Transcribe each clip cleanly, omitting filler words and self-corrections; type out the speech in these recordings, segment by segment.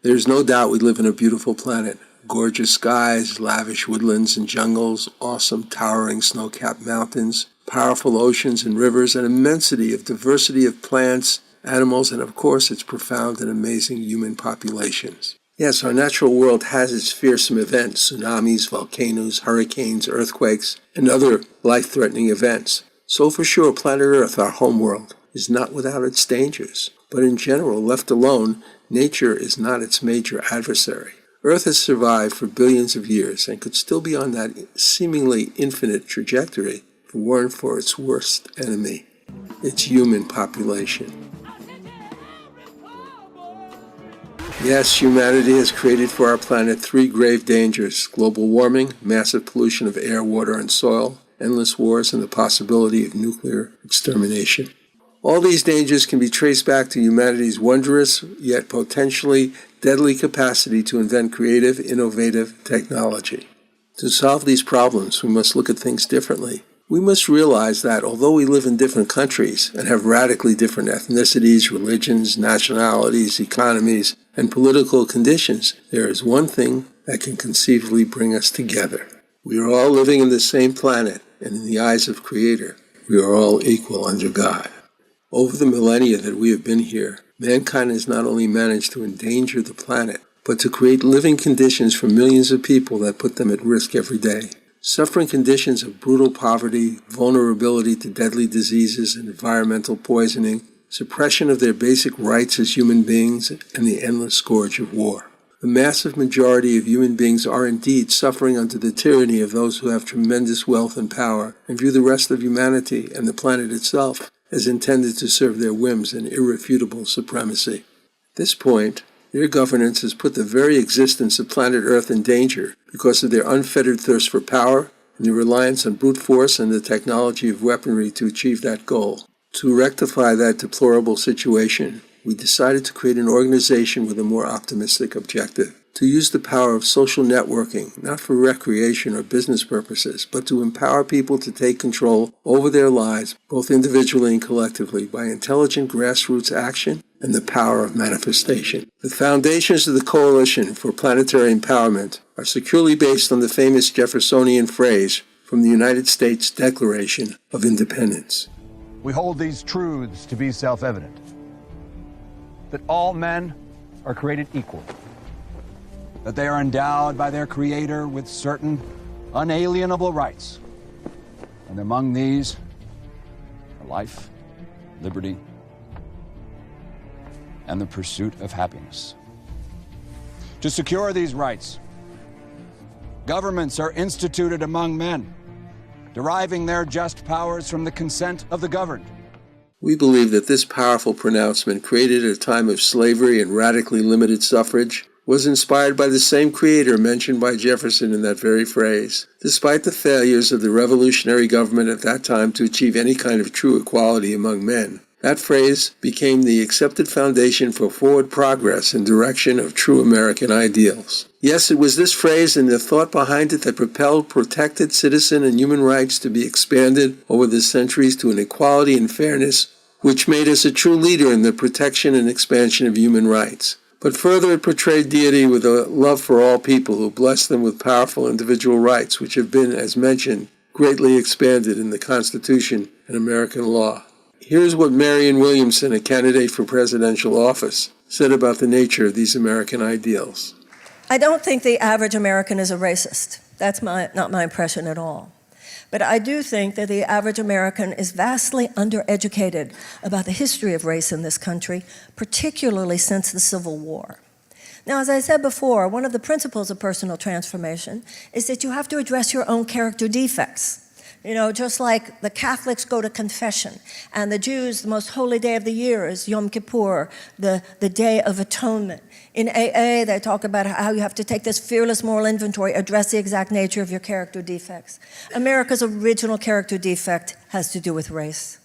There's no doubt we live in a beautiful planet. Gorgeous skies, lavish woodlands and jungles, awesome towering snow-capped mountains, powerful oceans and rivers, an immensity of diversity of plants, animals, and of course its profound and amazing human populations. Yes, our natural world has its fearsome events, tsunamis, volcanoes, hurricanes, earthquakes, and other life-threatening events. So for sure, planet Earth, our homeworld, is not without its dangers. But in general, left alone, nature is not its major adversary. Earth has survived for billions of years and could still be on that seemingly infinite trajectory if it weren't for its worst enemy, its human population. Yes, humanity has created for our planet 3 grave dangers: global warming, massive pollution of air, water, and soil, endless wars, and the possibility of nuclear extermination. All these dangers can be traced back to humanity's wondrous, yet potentially deadly capacity to invent creative, innovative technology. To solve these problems, we must look at things differently. We must realize that although we live in different countries and have radically different ethnicities, religions, nationalities, economies, and political conditions, there is one thing that can conceivably bring us together. We are all living in the same planet, and in the eyes of Creator, we are all equal under God. Over the millennia that we have been here, mankind has not only managed to endanger the planet, but to create living conditions for millions of people that put them at risk every day. Suffering conditions of brutal poverty, vulnerability to deadly diseases and environmental poisoning, suppression of their basic rights as human beings, and the endless scourge of war. The massive majority of human beings are indeed suffering under the tyranny of those who have tremendous wealth and power and view the rest of humanity and the planet itself as intended to serve their whims and irrefutable supremacy. At this point, their governance has put the very existence of planet Earth in danger because of their unfettered thirst for power and their reliance on brute force and the technology of weaponry to achieve that goal. To rectify that deplorable situation, we decided to create an organization with a more optimistic objective. To use the power of social networking, not for recreation or business purposes, but to empower people to take control over their lives, both individually and collectively, by intelligent grassroots action and the power of manifestation. The foundations of the Coalition for Planetary Empowerment are securely based on the famous Jeffersonian phrase from the United States Declaration of Independence. We hold these truths to be self-evident, that all men are created equal, that they are endowed by their Creator with certain unalienable rights, and among these are life, liberty, and the pursuit of happiness. To secure these rights, governments are instituted among men, deriving their just powers from the consent of the governed. We believe that this powerful pronouncement, created at a time of slavery and radically limited suffrage, was inspired by the same Creator mentioned by Jefferson in that very phrase. Despite the failures of the revolutionary government at that time to achieve any kind of true equality among men, that phrase became the accepted foundation for forward progress in direction of true American ideals. Yes, it was this phrase and the thought behind it that propelled protected citizen and human rights to be expanded over the centuries to an equality and fairness which made us a true leader in the protection and expansion of human rights. But further, it portrayed deity with a love for all people who blessed them with powerful individual rights, which have been, as mentioned, greatly expanded in the Constitution and American law. Here's what Marianne Williamson, a candidate for presidential office, said about the nature of these American ideals. I don't think the average American is a racist. That's not my impression at all. But I do think that the average American is vastly undereducated about the history of race in this country, particularly since the Civil War. Now, as I said before, one of the principles of personal transformation is that you have to address your own character defects. You know, just like the Catholics go to confession, and the Jews, the most holy day of the year is Yom Kippur, the Day of Atonement. In AA, they talk about how you have to take this fearless moral inventory, address the exact nature of your character defects. America's original character defect has to do with race.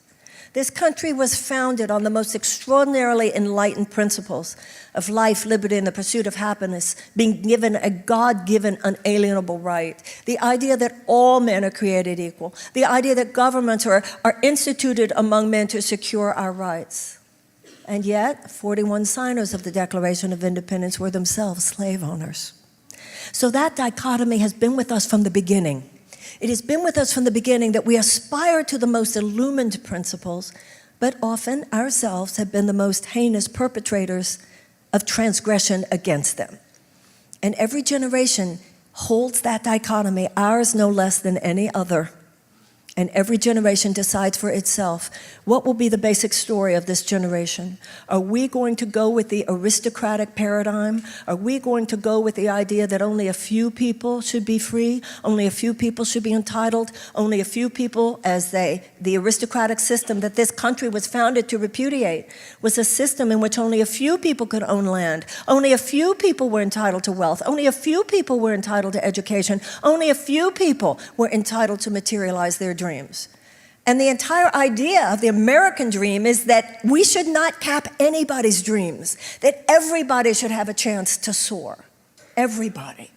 This country was founded on the most extraordinarily enlightened principles of life, liberty, and the pursuit of happiness, being given a God-given, unalienable right. The idea that all men are created equal. The idea that governments are instituted among men to secure our rights. And yet, 41 signers of the Declaration of Independence were themselves slave owners. So that dichotomy has been with us from the beginning. It has been with us from the beginning that we aspire to the most illumined principles, but often ourselves have been the most heinous perpetrators of transgression against them. And every generation holds that dichotomy, ours no less than any other. And every generation decides for itself what will be the basic story of this generation. Are we going to go with the aristocratic paradigm? Are we going to go with the idea that only a few people should be free, only a few people should be entitled, only a few people, as the aristocratic system that this country was founded to repudiate was a system in which only a few people could own land, only a few people were entitled to wealth, only a few people were entitled to education, only a few people were entitled to materialize their dreams. And the entire idea of the American dream is that we should not cap anybody's dreams, that everybody should have a chance to soar. Everybody.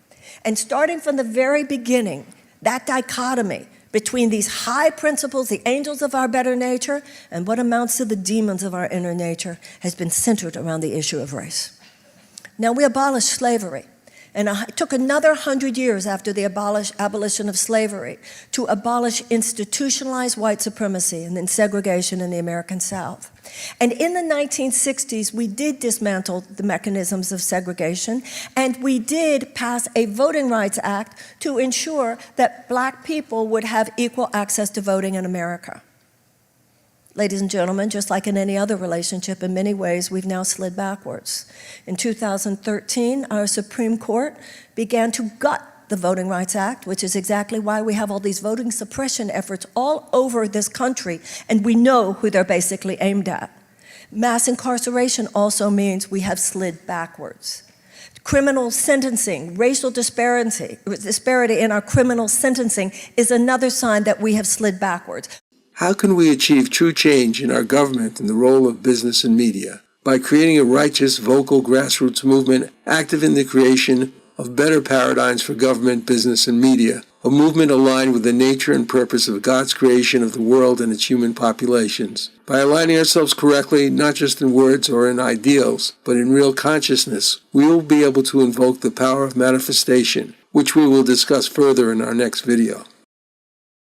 And starting from the very beginning, that dichotomy between these high principles, the angels of our better nature, and what amounts to the demons of our inner nature, has been centered around the issue of race. Now, we abolished slavery. And it took another 100 years after the abolition of slavery to abolish institutionalized white supremacy and then segregation in the American South. And in the 1960s, we did dismantle the mechanisms of segregation, and we did pass a Voting Rights Act to ensure that Black people would have equal access to voting in America. Ladies and gentlemen, just like in any other relationship, in many ways, we've now slid backwards. In 2013, our Supreme Court began to gut the Voting Rights Act, which is exactly why we have all these voting suppression efforts all over this country, and we know who they're basically aimed at. Mass incarceration also means we have slid backwards. Criminal sentencing, racial disparity in our criminal sentencing is another sign that we have slid backwards. How can we achieve true change in our government and the role of business and media? By creating a righteous, vocal grassroots movement active in the creation of better paradigms for government, business, and media, a movement aligned with the nature and purpose of God's creation of the world and its human populations. By aligning ourselves correctly, not just in words or in ideals, but in real consciousness, we will be able to invoke the power of manifestation, which we will discuss further in our next video.